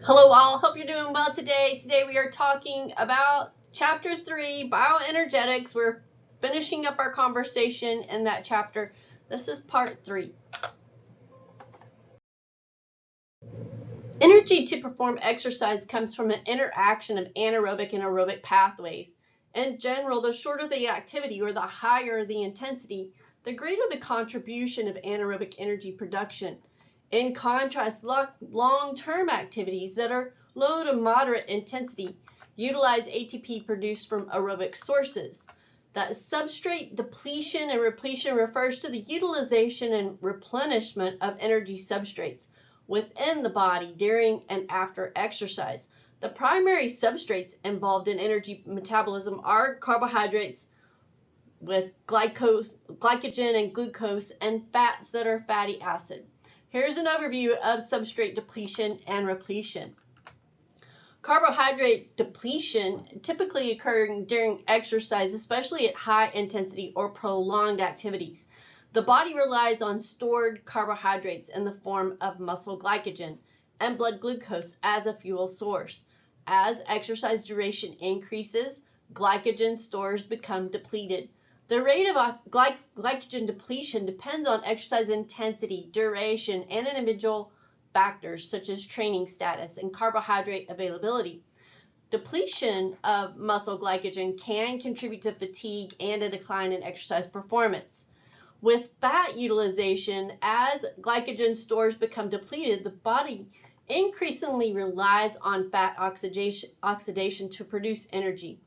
Hello all, hope you're doing well today. Today we are talking about Chapter 3, Bioenergetics. We're finishing up our conversation in that chapter. This is part 3. Energy to perform exercise comes from an interaction of anaerobic and aerobic pathways. In general, the shorter the activity or the higher the intensity, the greater the contribution of anaerobic energy production. In contrast, long-term activities that are low to moderate intensity utilize ATP produced from aerobic sources. That substrate depletion and repletion refers to the utilization and replenishment of energy substrates within the body during and after exercise. The primary substrates involved in energy metabolism are carbohydrates with glycogen and glucose, and fats that are fatty acid. Here's an overview of substrate depletion and repletion. Carbohydrate depletion typically occurring during exercise, especially at high intensity or prolonged activities. The body relies on stored carbohydrates in the form of muscle glycogen and blood glucose as a fuel source. As exercise duration increases, glycogen stores become depleted. The rate of glycogen depletion depends on exercise intensity, duration, and individual factors such as training status and carbohydrate availability. Depletion of muscle glycogen can contribute to fatigue and a decline in exercise performance. With fat utilization, as glycogen stores become depleted, the body increasingly relies on fat oxidation to produce energy.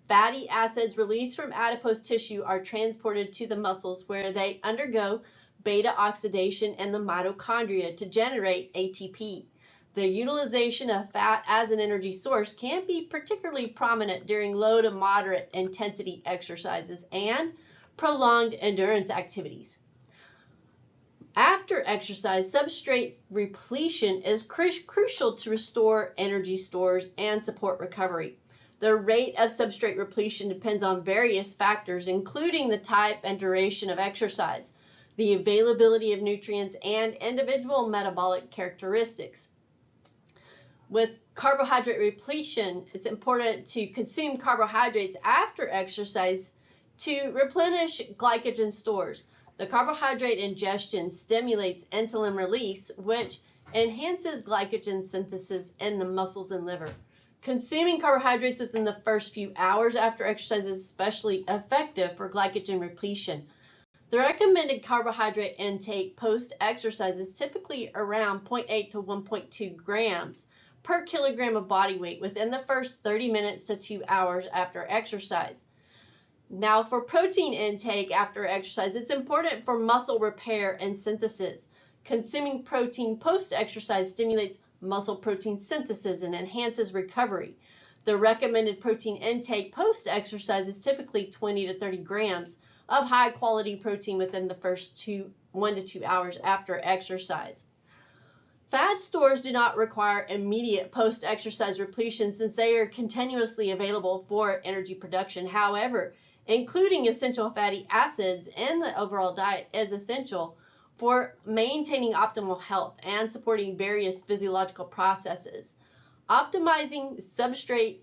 Fatty acids released from adipose tissue are transported to the muscles where they undergo beta oxidation in the mitochondria to generate ATP. The utilization of fat as an energy source can be particularly prominent during low to moderate intensity exercises and prolonged endurance activities. After exercise, substrate repletion is crucial to restore energy stores and support recovery. The rate of substrate repletion depends on various factors, including the type and duration of exercise, the availability of nutrients, and individual metabolic characteristics. With carbohydrate repletion, it's important to consume carbohydrates after exercise to replenish glycogen stores. The carbohydrate ingestion stimulates insulin release, which enhances glycogen synthesis in the muscles and liver. Consuming carbohydrates within the first few hours after exercise is especially effective for glycogen repletion. The recommended carbohydrate intake post-exercise is typically around 0.8 to 1.2 grams per kilogram of body weight within the first 30 minutes to 2 hours after exercise. Now, for protein intake after exercise, it's important for muscle repair and synthesis. Consuming protein post-exercise stimulates muscle protein synthesis and enhances recovery. The recommended protein intake post-exercise is typically 20 to 30 grams of high-quality protein within the first 1 to 2 hours after exercise. Fat stores do not require immediate post-exercise repletion since they are continuously available for energy production. However, including essential fatty acids in the overall diet is essential for maintaining optimal health and supporting various physiological processes. Optimizing substrate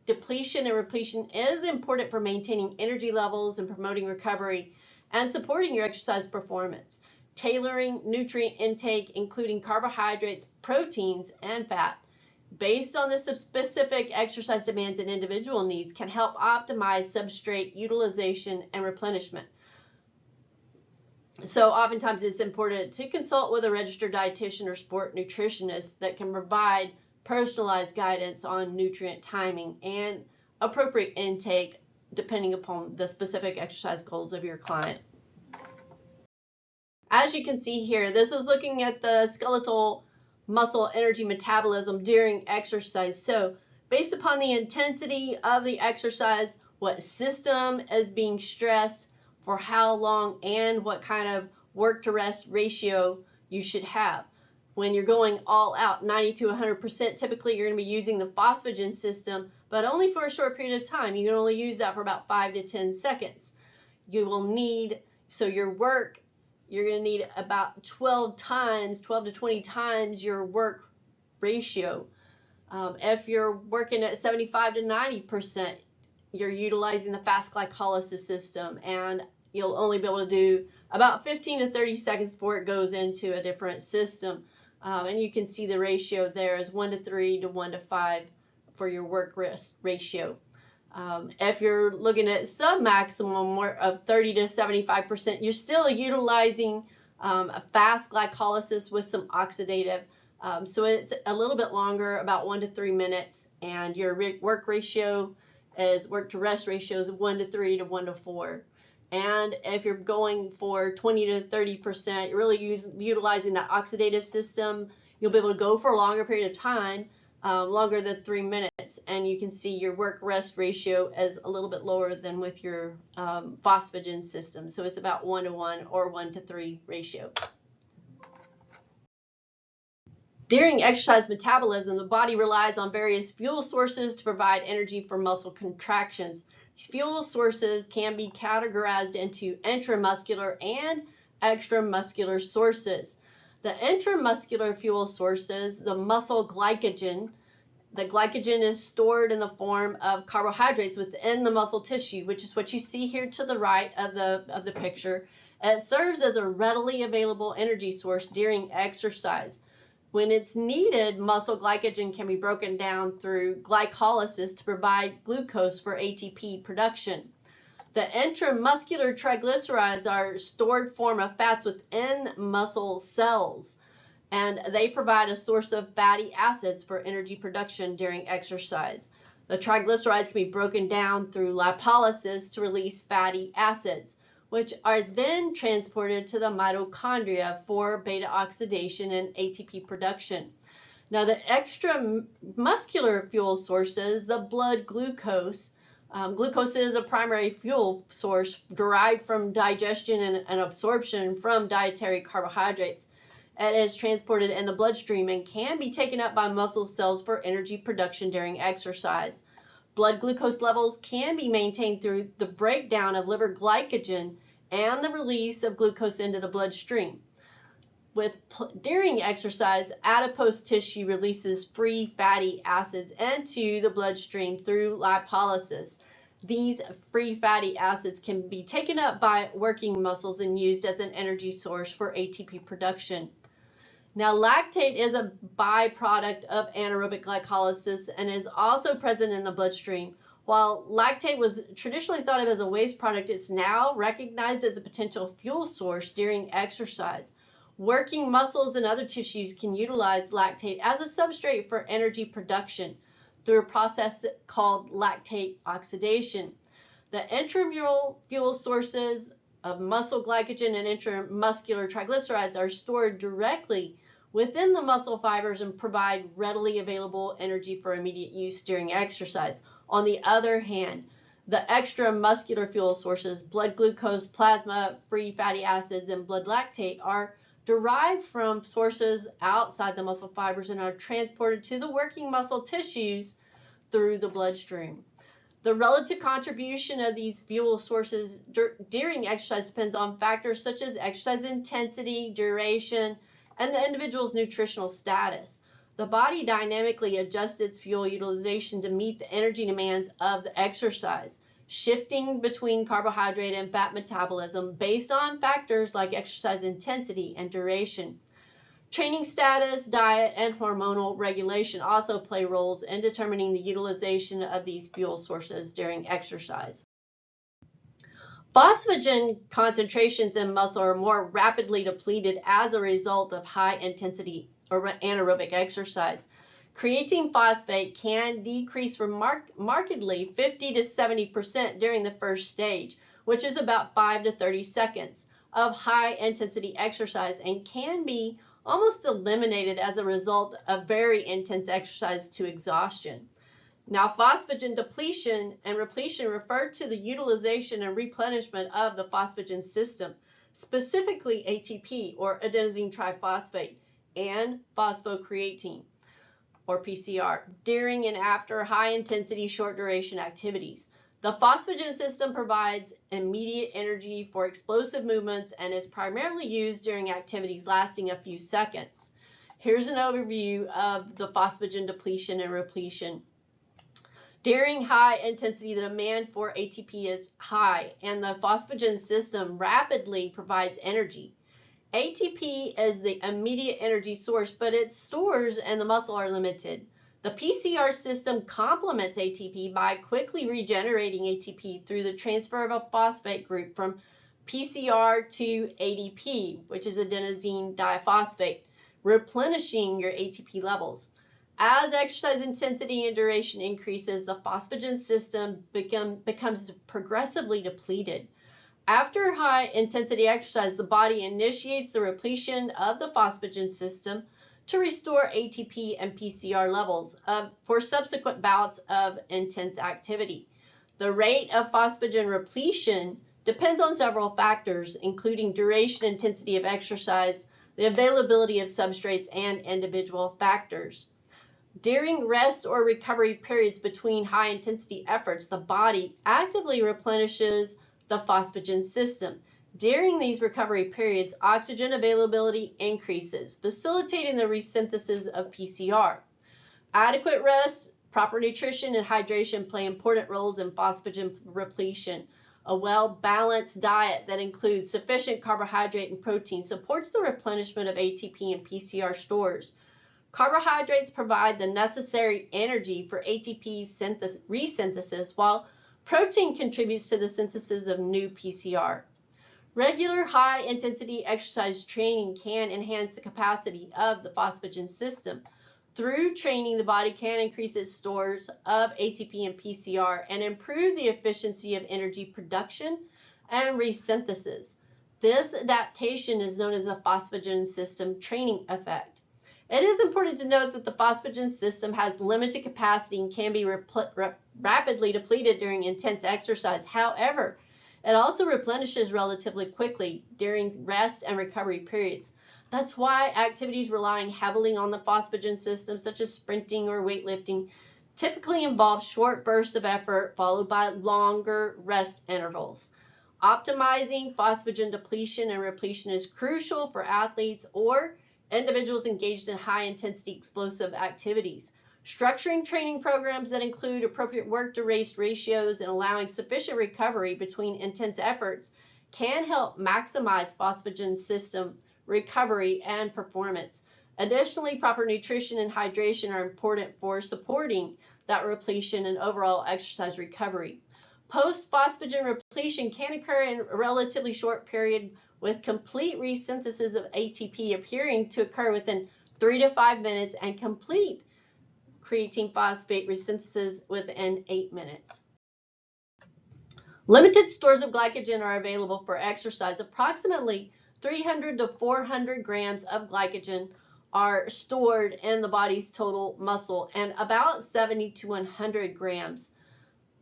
depletion and repletion is important for maintaining energy levels and promoting recovery and supporting your exercise performance. Tailoring nutrient intake, including carbohydrates, proteins, and fat, based on the specific exercise demands and individual needs, can help optimize substrate utilization and replenishment. So oftentimes it's important to consult with a registered dietitian or sport nutritionist that can provide personalized guidance on nutrient timing and appropriate intake depending upon the specific exercise goals of your client. As you can see here, this is looking at the skeletal muscle energy metabolism during exercise. So based upon the intensity of the exercise, what system is being stressed, for how long, and what kind of work to rest ratio you should have. When you're going all out, 90 to 100%, typically you're going to be using the phosphagen system, but only for a short period of time. You can only use that for about 5 to 10 seconds. You will need, so your work, you're going to need about 12 to 20 times your work ratio. If you're working at 75 to 90%, you're utilizing the fast glycolysis system, and you'll only be able to do about 15 to 30 seconds before it goes into a different system. And you can see the ratio there is 1 to 3 to 1 to 5 for your work risk ratio. If you're looking at sub-maximum of 30 to 75%, you're still utilizing a fast glycolysis with some oxidative. So it's a little bit longer, about 1 to 3 minutes, and your work ratio is work to rest ratio is 1 to 3 to 1 to 4. And if you're going for 20 to 30%, you're really utilizing that oxidative system, you'll be able to go for a longer period of time, longer than 3 minutes, and you can see your work rest ratio is a little bit lower than with your phosphagen system. So it's about 1 to 1 or 1 to 3 ratio. During exercise metabolism, the body relies on various fuel sources to provide energy for muscle contractions. These fuel sources can be categorized into intramuscular and extramuscular sources. The intramuscular fuel sources, the muscle glycogen. The glycogen is stored in the form of carbohydrates within the muscle tissue, which is what you see here to the right of the picture. It serves as a readily available energy source during exercise. When it's needed, muscle glycogen can be broken down through glycolysis to provide glucose for ATP production. The intramuscular triglycerides are stored form of fats within muscle cells, and they provide a source of fatty acids for energy production during exercise. The triglycerides can be broken down through lipolysis to release fatty acids, which are then transported to the mitochondria for beta oxidation and ATP production. Now, the extramuscular fuel sources, the blood glucose. Glucose is a primary fuel source derived from digestion and absorption from dietary carbohydrates. It is transported in the bloodstream and can be taken up by muscle cells for energy production during exercise. Blood glucose levels can be maintained through the breakdown of liver glycogen and the release of glucose into the bloodstream. During exercise, adipose tissue releases free fatty acids into the bloodstream through lipolysis. These free fatty acids can be taken up by working muscles and used as an energy source for ATP production. Now, lactate is a byproduct of anaerobic glycolysis and is also present in the bloodstream. While lactate was traditionally thought of as a waste product, it's now recognized as a potential fuel source during exercise. Working muscles and other tissues can utilize lactate as a substrate for energy production through a process called lactate oxidation. The intramural fuel sources of muscle glycogen and intramuscular triglycerides are stored directly within the muscle fibers and provide readily available energy for immediate use during exercise. On the other hand, the extramuscular fuel sources, blood glucose, plasma, free fatty acids, and blood lactate, are derived from sources outside the muscle fibers and are transported to the working muscle tissues through the bloodstream. The relative contribution of these fuel sources during exercise depends on factors such as exercise intensity, duration, and the individual's nutritional status. The body dynamically adjusts its fuel utilization to meet the energy demands of the exercise, shifting between carbohydrate and fat metabolism based on factors like exercise intensity and duration. Training status, diet, and hormonal regulation also play roles in determining the utilization of these fuel sources during exercise. Phosphagen concentrations in muscle are more rapidly depleted as a result of high intensity or anaerobic exercise. Creatine phosphate can decrease markedly 50 to 70% during the first stage, which is about 5 to 30 seconds of high intensity exercise, and can be almost eliminated as a result of very intense exercise to exhaustion. Now, phosphagen depletion and repletion refer to the utilization and replenishment of the phosphagen system, specifically ATP or adenosine triphosphate and phosphocreatine or PCR during and after high intensity short duration activities. The phosphagen system provides immediate energy for explosive movements and is primarily used during activities lasting a few seconds. Here's an overview of the phosphagen depletion and repletion. During high intensity, the demand for ATP is high, and the phosphagen system rapidly provides energy. ATP is the immediate energy source, but its stores in the muscle are limited. The PCR system complements ATP by quickly regenerating ATP through the transfer of a phosphate group from PCR to ADP, which is adenosine diphosphate, replenishing your ATP levels. As exercise intensity and duration increases, the phosphagen system becomes progressively depleted. After high intensity exercise, the body initiates the repletion of the phosphagen system to restore ATP and PCR levels for subsequent bouts of intense activity. The rate of phosphagen repletion depends on several factors, including duration, intensity of exercise, the availability of substrates, and individual factors. During rest or recovery periods between high intensity efforts, the body actively replenishes the phosphagen system. During these recovery periods, oxygen availability increases, facilitating the resynthesis of PCR. Adequate rest, proper nutrition, and hydration play important roles in phosphagen repletion. A well-balanced diet that includes sufficient carbohydrate and protein supports the replenishment of ATP and PCR stores. Carbohydrates provide the necessary energy for ATP resynthesis, while protein contributes to the synthesis of new PCR. Regular high-intensity exercise training can enhance the capacity of the phosphagen system. Through training, the body can increase its stores of ATP and PCR and improve the efficiency of energy production and resynthesis. This adaptation is known as the phosphagen system training effect. It is important to note that the phosphagen system has limited capacity and can be rapidly depleted during intense exercise. However, it also replenishes relatively quickly during rest and recovery periods. That's why activities relying heavily on the phosphagen system, such as sprinting or weightlifting, typically involve short bursts of effort followed by longer rest intervals. Optimizing phosphagen depletion and repletion is crucial for athletes or individuals engaged in high-intensity explosive activities. Structuring training programs that include appropriate work-to-rest ratios and allowing sufficient recovery between intense efforts can help maximize phosphagen system recovery and performance. Additionally, proper nutrition and hydration are important for supporting that repletion and overall exercise recovery. Post-phosphagen repletion can occur in a relatively short period, with complete resynthesis of ATP appearing to occur within 3 to 5 minutes and complete creatine phosphate resynthesis within 8 minutes. Limited stores of glycogen are available for exercise. Approximately 300 to 400 grams of glycogen are stored in the body's total muscle, and about 70 to 100 grams.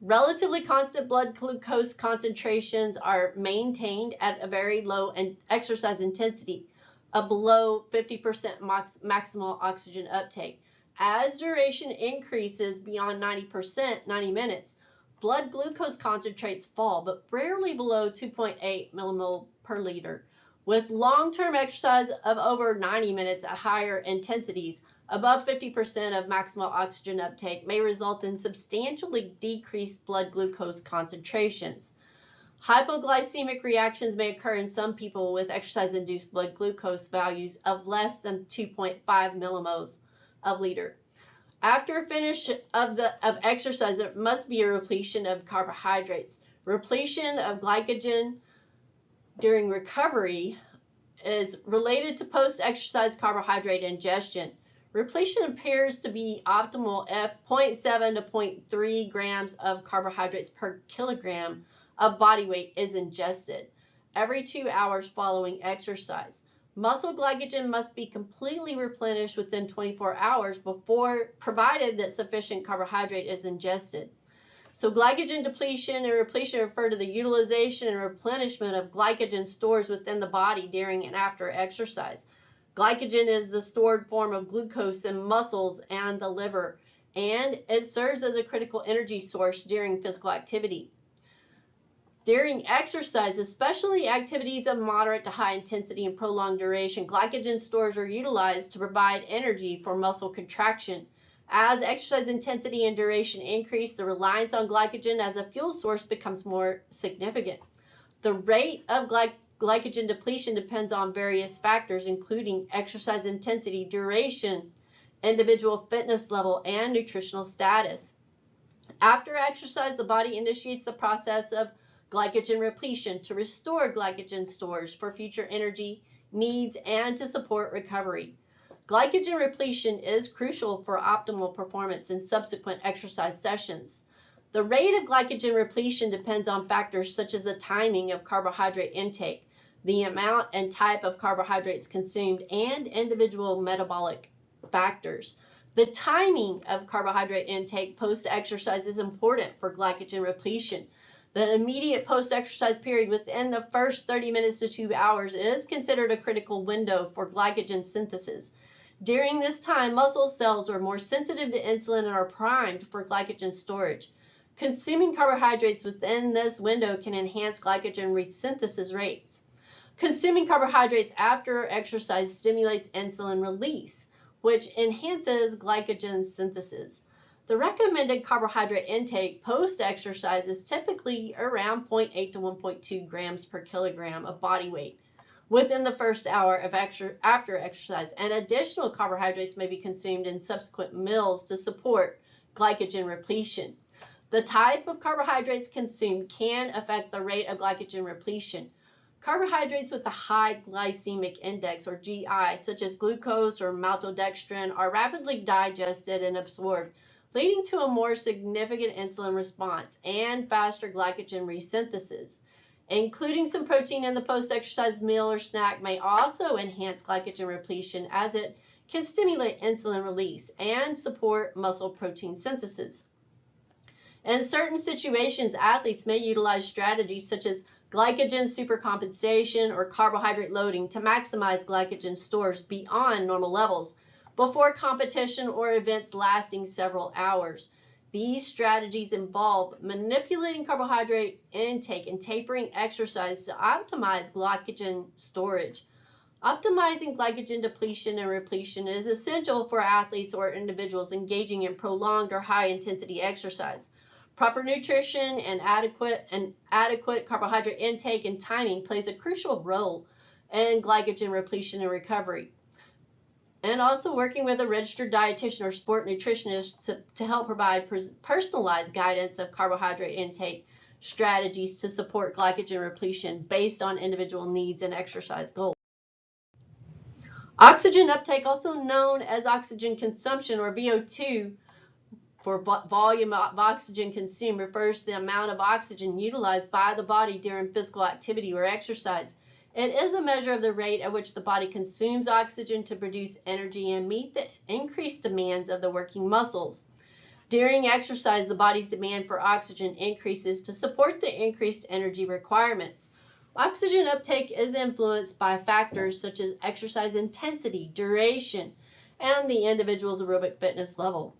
Relatively constant blood glucose concentrations are maintained at a very low exercise intensity, below 50% maximal oxygen uptake. As duration increases beyond 90 minutes, blood glucose concentrates fall, but rarely below 2.8 millimole per liter. With long-term exercise of over 90 minutes at higher intensities, above 50% of maximal oxygen uptake may result in substantially decreased blood glucose concentrations. Hypoglycemic reactions may occur in some people with exercise-induced blood glucose values of less than 2.5 millimoles of liter. After a finish of exercise, there must be a repletion of carbohydrates. Repletion of glycogen during recovery is related to post-exercise carbohydrate ingestion. Repletion appears to be optimal if 0.7 to 0.3 grams of carbohydrates per kilogram of body weight is ingested every 2 hours following exercise. Muscle glycogen must be completely replenished within 24 hours provided that sufficient carbohydrate is ingested. So glycogen depletion and repletion refer to the utilization and replenishment of glycogen stores within the body during and after exercise. Glycogen is the stored form of glucose in muscles and the liver, and it serves as a critical energy source during physical activity. During exercise, especially activities of moderate to high intensity and prolonged duration, glycogen stores are utilized to provide energy for muscle contraction. As exercise intensity and duration increase, the reliance on glycogen as a fuel source becomes more significant. The rate of glycogen depletion depends on various factors, including exercise intensity, duration, individual fitness level, and nutritional status. After exercise, the body initiates the process of glycogen repletion to restore glycogen stores for future energy needs and to support recovery. Glycogen repletion is crucial for optimal performance in subsequent exercise sessions. The rate of glycogen repletion depends on factors such as the timing of carbohydrate intake, the amount and type of carbohydrates consumed, and individual metabolic factors. The timing of carbohydrate intake post-exercise is important for glycogen repletion. The immediate post-exercise period within the first 30 minutes to 2 hours is considered a critical window for glycogen synthesis. During this time, muscle cells are more sensitive to insulin and are primed for glycogen storage. Consuming carbohydrates within this window can enhance glycogen resynthesis rates. Consuming carbohydrates after exercise stimulates insulin release, which enhances glycogen synthesis. The recommended carbohydrate intake post-exercise is typically around 0.8 to 1.2 grams per kilogram of body weight within the first hour of after exercise, and additional carbohydrates may be consumed in subsequent meals to support glycogen repletion. The type of carbohydrates consumed can affect the rate of glycogen repletion. Carbohydrates with a high glycemic index, or GI, such as glucose or maltodextrin, are rapidly digested and absorbed, leading to a more significant insulin response and faster glycogen resynthesis. Including some protein in the post-exercise meal or snack may also enhance glycogen repletion, as it can stimulate insulin release and support muscle protein synthesis. In certain situations, athletes may utilize strategies such as glycogen supercompensation or carbohydrate loading to maximize glycogen stores beyond normal levels before competition or events lasting several hours. These strategies involve manipulating carbohydrate intake and tapering exercise to optimize glycogen storage. Optimizing glycogen depletion and repletion is essential for athletes or individuals engaging in prolonged or high-intensity exercise. Proper nutrition and adequate carbohydrate intake and timing plays a crucial role in glycogen repletion and recovery. And also working with a registered dietitian or sport nutritionist to help provide personalized guidance of carbohydrate intake strategies to support glycogen repletion based on individual needs and exercise goals. Oxygen uptake, also known as oxygen consumption or VO2 for volume of oxygen consumed, refers to the amount of oxygen utilized by the body during physical activity or exercise. It is a measure of the rate at which the body consumes oxygen to produce energy and meet the increased demands of the working muscles. During exercise, the body's demand for oxygen increases to support the increased energy requirements. Oxygen uptake is influenced by factors such as exercise intensity, duration, and the individual's aerobic fitness level.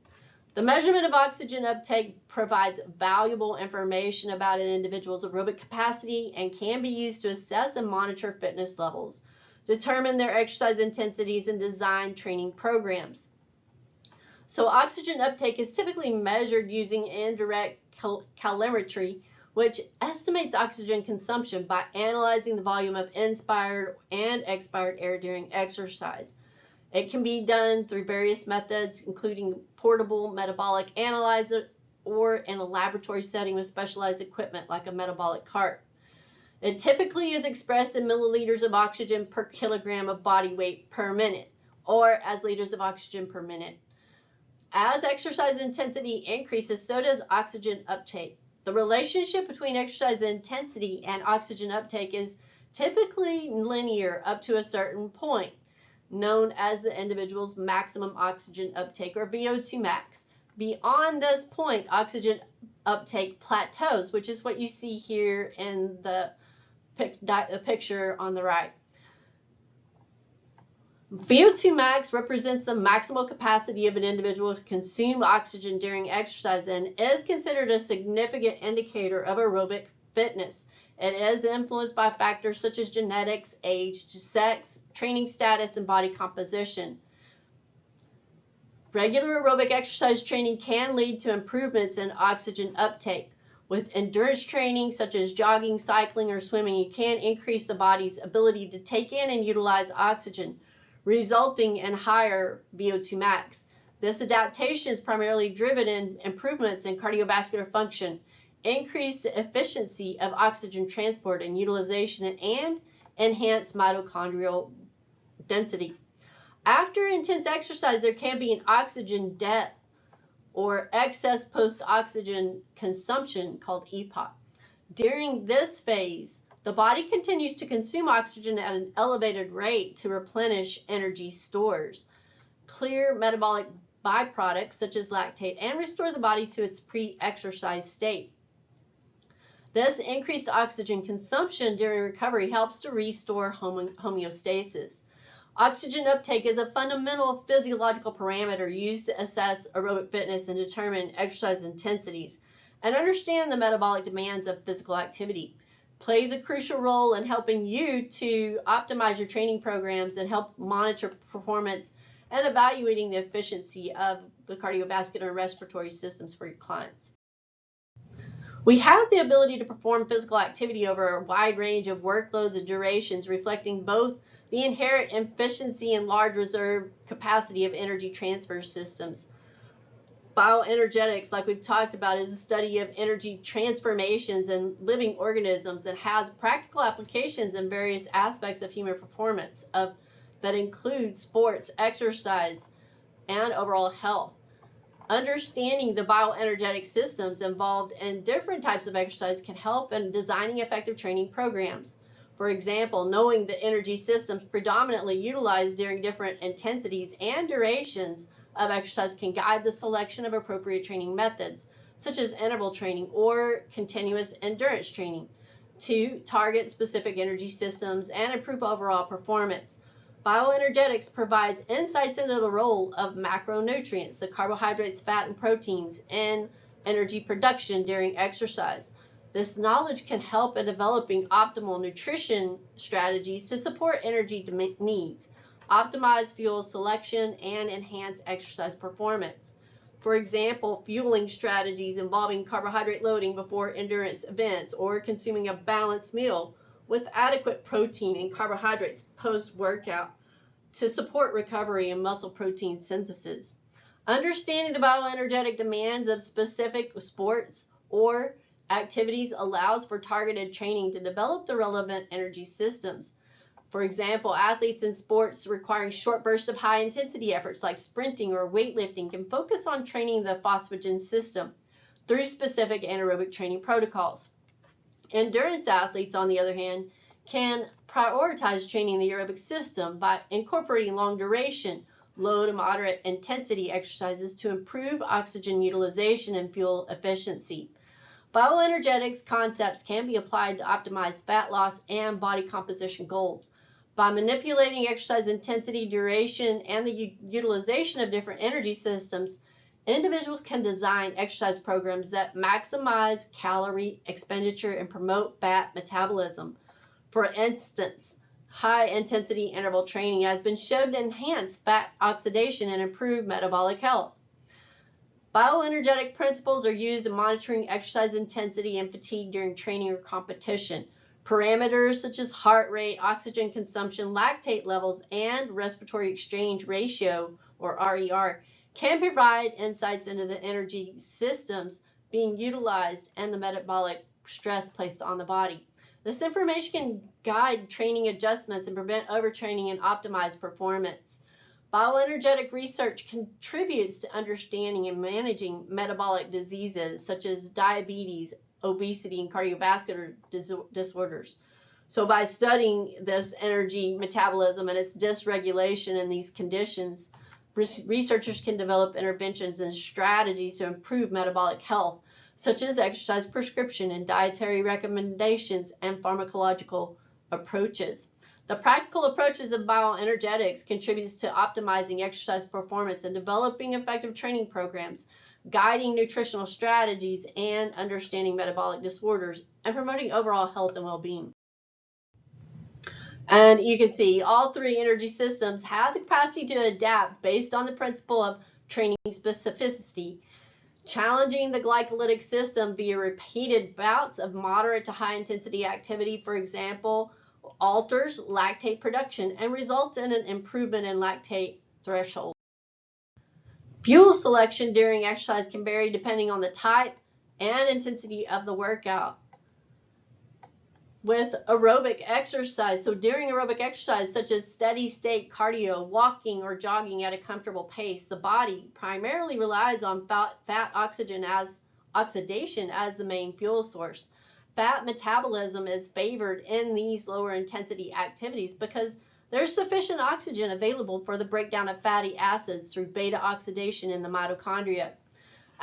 The measurement of oxygen uptake provides valuable information about an individual's aerobic capacity and can be used to assess and monitor fitness levels, determine their exercise intensities, and design training programs. So oxygen uptake is typically measured using indirect calorimetry, which estimates oxygen consumption by analyzing the volume of inspired and expired air during exercise. It can be done through various methods, including portable metabolic analyzer or in a laboratory setting with specialized equipment like a metabolic cart. It typically is expressed in milliliters of oxygen per kilogram of body weight per minute, or as liters of oxygen per minute. As exercise intensity increases, so does oxygen uptake. The relationship between exercise intensity and oxygen uptake is typically linear up to a certain point, known as the individual's maximum oxygen uptake, or VO2 max. Beyond this point, oxygen uptake plateaus, which is what you see here in the picture on the right. VO2 max represents the maximal capacity of an individual to consume oxygen during exercise and is considered a significant indicator of aerobic fitness. It is influenced by factors such as genetics, age, sex, training status, and body composition. Regular aerobic exercise training can lead to improvements in oxygen uptake. With endurance training, such as jogging, cycling, or swimming, you can increase the body's ability to take in and utilize oxygen, resulting in higher VO2 max. This adaptation is primarily driven in improvements in cardiovascular function, increased efficiency of oxygen transport and utilization, and enhanced mitochondrial density. After intense exercise, there can be an oxygen debt or excess post-oxygen consumption called EPOC. During this phase, the body continues to consume oxygen at an elevated rate to replenish energy stores, clear metabolic byproducts such as lactate, and restore the body to its pre-exercise state. This increased oxygen consumption during recovery helps to restore homeostasis. Oxygen uptake is a fundamental physiological parameter used to assess aerobic fitness and determine exercise intensities and understand the metabolic demands of physical activity. It plays a crucial role in helping you to optimize your training programs and help monitor performance and evaluating the efficiency of the cardiovascular and respiratory systems for your clients. We have the ability to perform physical activity over a wide range of workloads and durations, reflecting both the inherent efficiency and large reserve capacity of energy transfer systems. Bioenergetics, like we've talked about, is a study of energy transformations in living organisms and has practical applications in various aspects of human performance that include sports, exercise, and overall health. Understanding the bioenergetic systems involved in different types of exercise can help in designing effective training programs. For example, knowing the energy systems predominantly utilized during different intensities and durations of exercise can guide the selection of appropriate training methods, such as interval training or continuous endurance training, to target specific energy systems and improve overall performance. Bioenergetics provides insights into the role of macronutrients, the carbohydrates, fat, and proteins, in energy production during exercise. This knowledge can help in developing optimal nutrition strategies to support energy needs, optimize fuel selection, and enhance exercise performance. For example, fueling strategies involving carbohydrate loading before endurance events or consuming a balanced meal with adequate protein and carbohydrates post-workout to support recovery and muscle protein synthesis. Understanding the bioenergetic demands of specific sports or activities allows for targeted training to develop the relevant energy systems. For example, athletes in sports requiring short bursts of high intensity efforts like sprinting or weightlifting can focus on training the phosphagen system through specific anaerobic training protocols. Endurance athletes, on the other hand, can prioritize training the aerobic system by incorporating long duration, low to moderate intensity exercises to improve oxygen utilization and fuel efficiency. Bioenergetics concepts can be applied to optimize fat loss and body composition goals. By manipulating exercise intensity, duration, and the utilization of different energy systems, individuals can design exercise programs that maximize calorie expenditure and promote fat metabolism. For instance, high-intensity interval training has been shown to enhance fat oxidation and improve metabolic health. Bioenergetic principles are used in monitoring exercise intensity and fatigue during training or competition. Parameters such as heart rate, oxygen consumption, lactate levels, and respiratory exchange ratio, or RER, can provide insights into the energy systems being utilized and the metabolic stress placed on the body. This information can guide training adjustments and prevent overtraining and optimize performance. Bioenergetic research contributes to understanding and managing metabolic diseases such as diabetes, obesity, and cardiovascular disorders. So by studying this energy metabolism and its dysregulation in these conditions, researchers can develop interventions and strategies to improve metabolic health, such as exercise prescription and dietary recommendations and pharmacological approaches. The practical approaches of bioenergetics contributes to optimizing exercise performance and developing effective training programs guiding nutritional strategies and understanding metabolic disorders, and promoting overall health and well-being. And you can see all three energy systems have the capacity to adapt based on the principle of training specificity, challenging the glycolytic system via repeated bouts of moderate to high intensity activity, for example, alters lactate production and results in an improvement in lactate threshold. Fuel selection during exercise can vary depending on the type and intensity of the workout. With aerobic exercise, so during aerobic exercise such as steady state cardio, walking or jogging at a comfortable pace, the body primarily relies on fat oxidation as the main fuel source. Fat metabolism is favored in these lower intensity activities because there's sufficient oxygen available for the breakdown of fatty acids through beta oxidation in the mitochondria.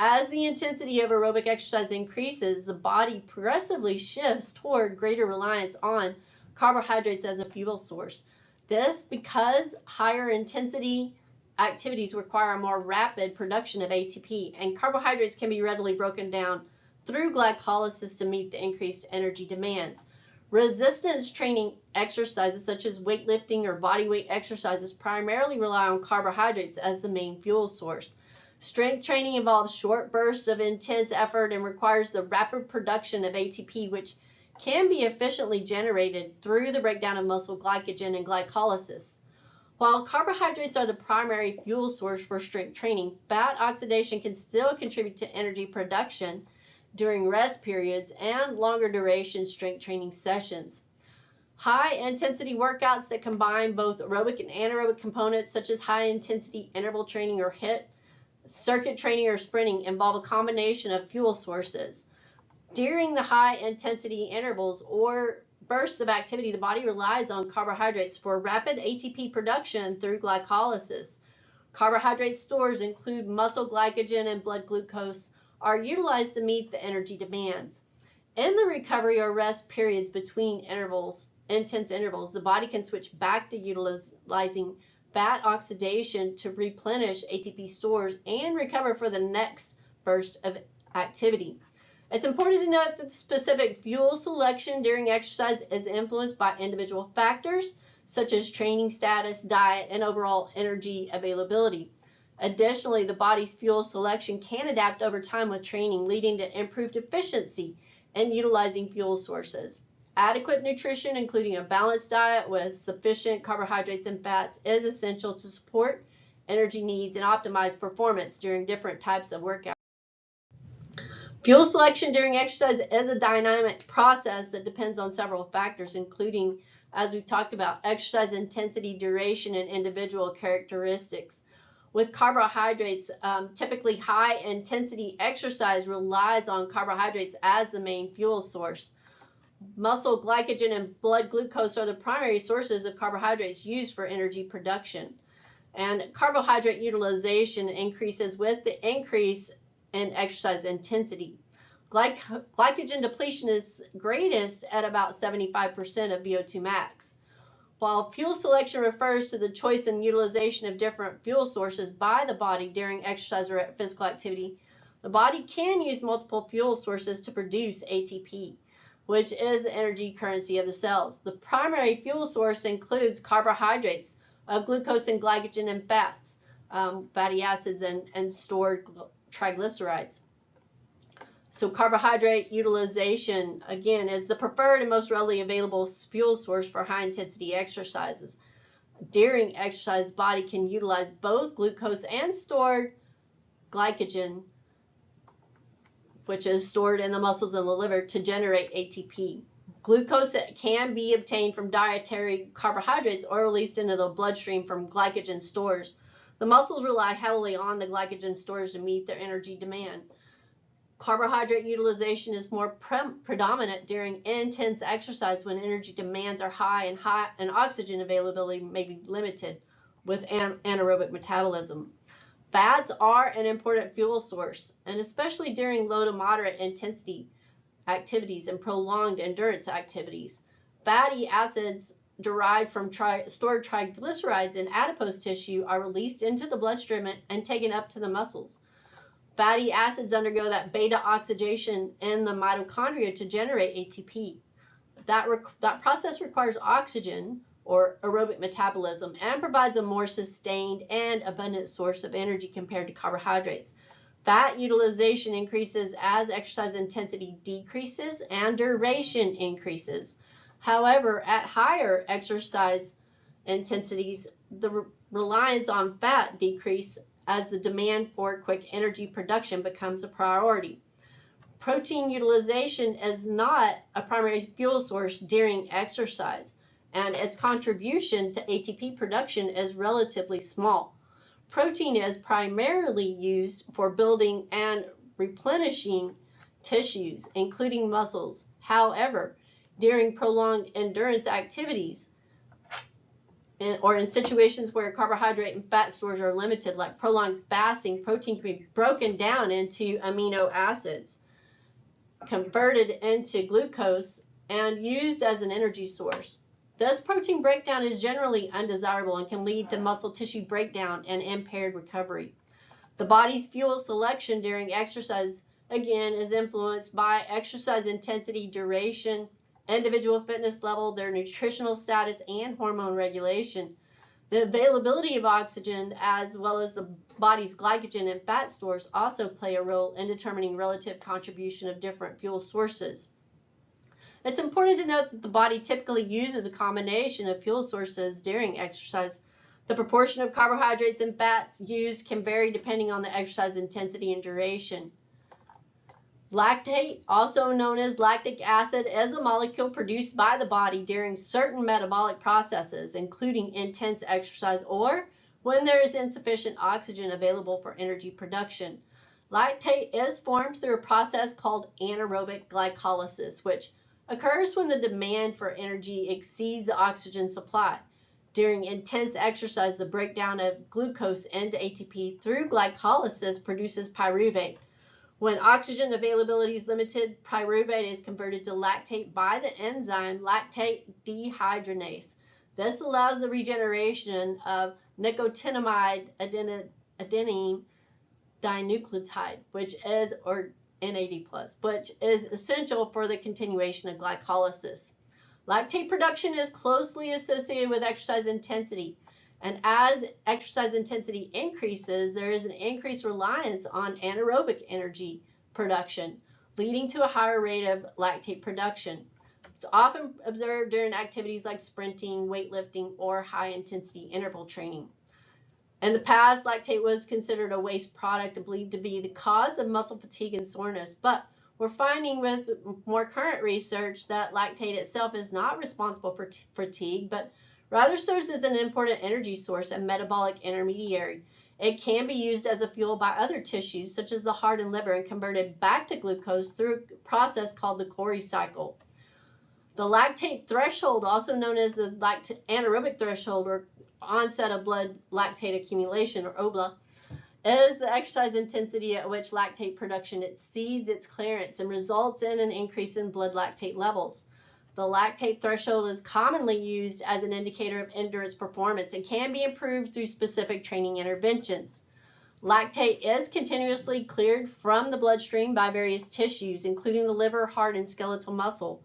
As the intensity of aerobic exercise increases, the body progressively shifts toward greater reliance on carbohydrates as a fuel source. This because higher intensity activities require a more rapid production of ATP, and carbohydrates can be readily broken down through glycolysis to meet the increased energy demands. Resistance training exercises such as weightlifting or body weight exercises primarily rely on carbohydrates as the main fuel source. Strength training involves short bursts of intense effort and requires the rapid production of ATP, which can be efficiently generated through the breakdown of muscle glycogen and glycolysis. While carbohydrates are the primary fuel source for strength training, fat oxidation can still contribute to energy production during rest periods and longer duration strength training sessions. High intensity workouts that combine both aerobic and anaerobic components, such as high intensity interval training or HIIT, circuit training or sprinting, involve a combination of fuel sources. During the high intensity intervals or bursts of activity, the body relies on carbohydrates for rapid ATP production through glycolysis. Carbohydrate stores include muscle glycogen and blood glucose are utilized to meet the energy demands. In the recovery or rest periods between intense intervals, the body can switch back to utilizing fat oxidation to replenish ATP stores and recover for the next burst of activity. It's important to note that specific fuel selection during exercise is influenced by individual factors such as training status, diet, and overall energy availability. Additionally, the body's fuel selection can adapt over time with training, leading to improved efficiency in utilizing fuel sources. Adequate nutrition, including a balanced diet with sufficient carbohydrates and fats, is essential to support energy needs and optimize performance during different types of workouts. Fuel selection during exercise is a dynamic process that depends on several factors, including, as we've talked about, exercise intensity, duration, and individual characteristics. With carbohydrates, typically high intensity exercise relies on carbohydrates as the main fuel source. Muscle glycogen and blood glucose are the primary sources of carbohydrates used for energy production. And carbohydrate utilization increases with the increase in exercise intensity. Glycogen depletion is greatest at about 75% of VO2 max. While fuel selection refers to the choice and utilization of different fuel sources by the body during exercise or physical activity, the body can use multiple fuel sources to produce ATP, which is the energy currency of the cells. The primary fuel source includes carbohydrates of glucose and glycogen and fats, fatty acids, and stored triglycerides. So carbohydrate utilization, again, is the preferred and most readily available fuel source for high-intensity exercises. During exercise, the body can utilize both glucose and stored glycogen, which is stored in the muscles and the liver, to generate ATP. Glucose can be obtained from dietary carbohydrates or released into the bloodstream from glycogen stores. The muscles rely heavily on the glycogen stores to meet their energy demand. Carbohydrate utilization is more predominant during intense exercise when energy demands are high and oxygen availability may be limited with anaerobic metabolism. Fats are an important fuel source, and especially during low to moderate intensity activities and prolonged endurance activities. Fatty acids derived from stored triglycerides in adipose tissue are released into the bloodstream and taken up to the muscles. Fatty acids undergo that beta oxidation in the mitochondria to generate ATP. That process requires oxygen, or aerobic metabolism, and provides a more sustained and abundant source of energy compared to carbohydrates. Fat utilization increases as exercise intensity decreases and duration increases. However, at higher exercise intensities, the reliance on fat decreases as the demand for quick energy production becomes a priority. Protein utilization is not a primary fuel source during exercise, and its contribution to ATP production is relatively small. Protein is primarily used for building and replenishing tissues, including muscles. However, during prolonged endurance activities, or in situations where carbohydrate and fat stores are limited, like prolonged fasting, protein can be broken down into amino acids, converted into glucose, and used as an energy source. This protein breakdown is generally undesirable and can lead to muscle tissue breakdown and impaired recovery. The body's fuel selection during exercise, again, is influenced by exercise intensity, duration, individual fitness level, their nutritional status, and hormone regulation. The availability of oxygen, as well as the body's glycogen and fat stores, also play a role in determining relative contribution of different fuel sources. It's important to note that the body typically uses a combination of fuel sources during exercise. The proportion of carbohydrates and fats used can vary depending on the exercise intensity and duration. Lactate, also known as lactic acid, is a molecule produced by the body during certain metabolic processes, including intense exercise or when there is insufficient oxygen available for energy production. Lactate is formed through a process called anaerobic glycolysis, which occurs when the demand for energy exceeds the oxygen supply. During intense exercise, the breakdown of glucose into ATP through glycolysis produces pyruvate. When oxygen availability is limited, pyruvate is converted to lactate by the enzyme lactate dehydrogenase. This allows the regeneration of nicotinamide adenine dinucleotide, or NAD+, which is essential for the continuation of glycolysis. Lactate production is closely associated with exercise intensity, and as exercise intensity increases, there is an increased reliance on anaerobic energy production, leading to a higher rate of lactate production. It's often observed during activities like sprinting, weightlifting, or high-intensity interval training. In the past, lactate was considered a waste product and believed to be the cause of muscle fatigue and soreness, but we're finding with more current research that lactate itself is not responsible for fatigue, but rather serves as an important energy source and metabolic intermediary. It can be used as a fuel by other tissues, such as the heart and liver, and converted back to glucose through a process called the Cori cycle. The lactate threshold, also known as the anaerobic threshold, or onset of blood lactate accumulation, or OBLA, is the exercise intensity at which lactate production exceeds its clearance and results in an increase in blood lactate levels. The lactate threshold is commonly used as an indicator of endurance performance and can be improved through specific training interventions. Lactate is continuously cleared from the bloodstream by various tissues, including the liver, heart, and skeletal muscle.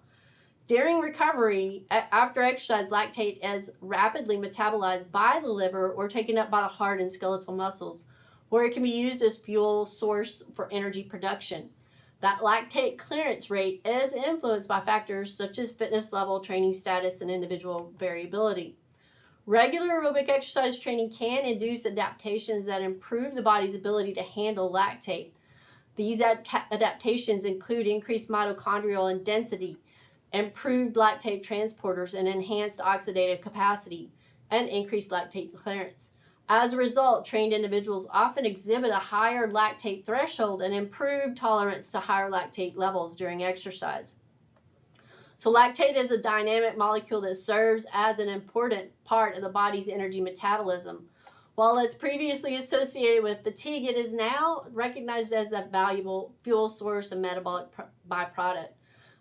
During recovery, after exercise, lactate is rapidly metabolized by the liver or taken up by the heart and skeletal muscles, where it can be used as fuel source for energy production. That lactate clearance rate is influenced by factors such as fitness level, training status, and individual variability. Regular aerobic exercise training can induce adaptations that improve the body's ability to handle lactate. These adaptations include increased mitochondrial density, improved lactate transporters, and enhanced oxidative capacity, and increased lactate clearance. As a result, trained individuals often exhibit a higher lactate threshold and improved tolerance to higher lactate levels during exercise. So lactate is a dynamic molecule that serves as an important part of the body's energy metabolism. While it's previously associated with fatigue, it is now recognized as a valuable fuel source and metabolic byproduct.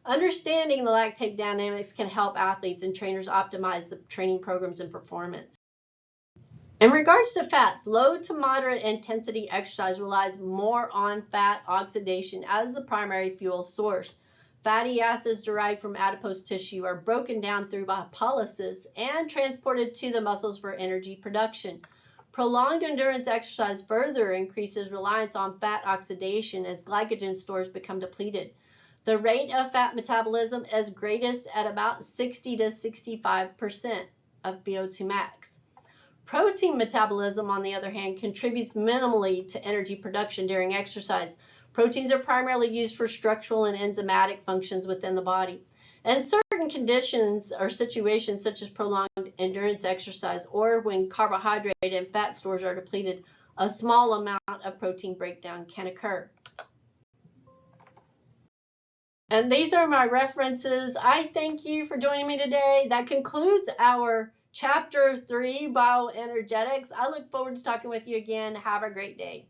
Understanding the lactate dynamics can help athletes and trainers optimize the training programs and performance. In regards to fats, low to moderate intensity exercise relies more on fat oxidation as the primary fuel source. Fatty acids derived from adipose tissue are broken down through lipolysis and transported to the muscles for energy production. Prolonged endurance exercise further increases reliance on fat oxidation as glycogen stores become depleted. The rate of fat metabolism is greatest at about 60 to 65% of VO2 max. Protein metabolism, on the other hand, contributes minimally to energy production during exercise. Proteins are primarily used for structural and enzymatic functions within the body. In certain conditions or situations such as prolonged endurance exercise or when carbohydrate and fat stores are depleted, a small amount of protein breakdown can occur. And these are my references. I thank you for joining me today. That concludes our Chapter 3, Bioenergetics. I look forward to talking with you again. Have a great day.